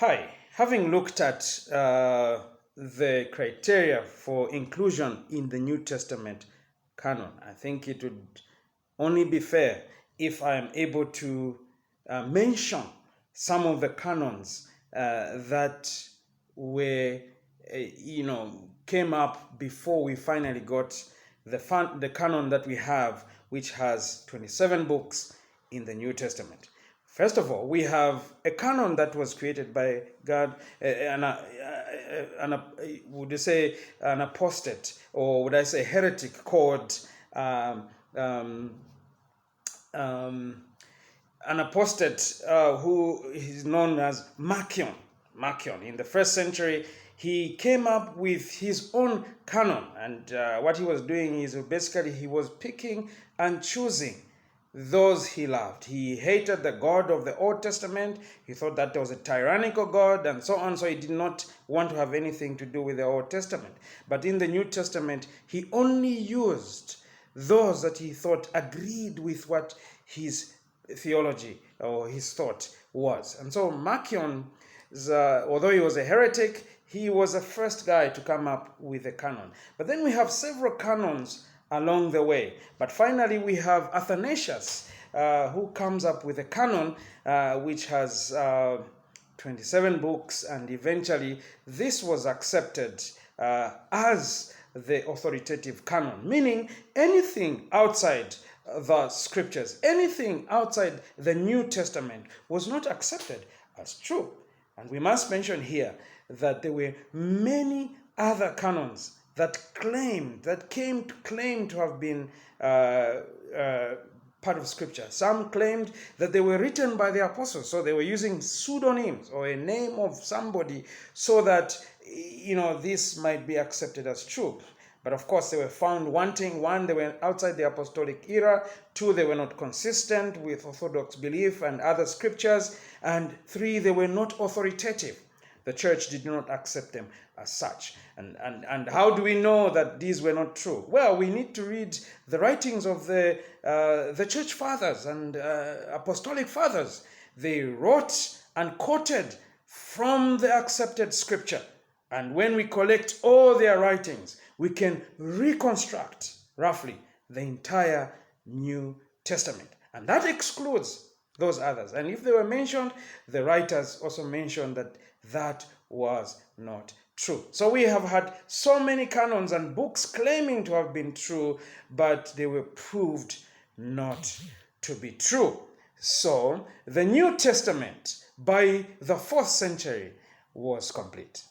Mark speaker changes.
Speaker 1: Hi, having looked at the criteria for inclusion in the New Testament canon, I think it would only be fair if I am able to mention some of the canons that were, came up before we finally got the canon that we have, which has 27 books in the New Testament. First of all, we have a canon that was created by God, would you say an apostate, or would I say heretic, called um, um, um, an apostate who is known as Marcion. Marcion. In the first century, he came up with his own canon, and what he was doing is basically he was picking and choosing those he loved. He hated the God of the Old Testament. He thought that there was a tyrannical God and so on. So he did not want to have anything to do with the Old Testament. But in the New Testament, he only used those that he thought agreed with what his theology or his thought was. And so Marcion, although he was a heretic, he was the first guy to come up with a canon. But then we have several canons along the way. But finally, we have Athanasius, who comes up with a canon which has 27 books, and eventually this was accepted as the authoritative canon, meaning anything outside the scriptures, anything outside the New Testament was not accepted as true. And we must mention here that there were many other canons that came to claim to have been part of scripture. Some claimed that they were written by the apostles, so they were using pseudonyms or a name of somebody so that this might be accepted as true. But of course, they were found wanting. One, they were outside the apostolic era. Two, they were not consistent with orthodox belief and other scriptures. And three, they were not authoritative. The church did not accept them as such. And how do we know that these were not true? Well, we need to read the writings of the church fathers and apostolic fathers. They wrote and quoted from the accepted scripture. And when we collect all their writings, we can reconstruct roughly the entire New Testament. And that excludes those others. And if they were mentioned, the writers also mentioned that that was not true. So we have had so many canons and books claiming to have been true, but they were proved not to be true. So the New Testament by the 4th century was complete.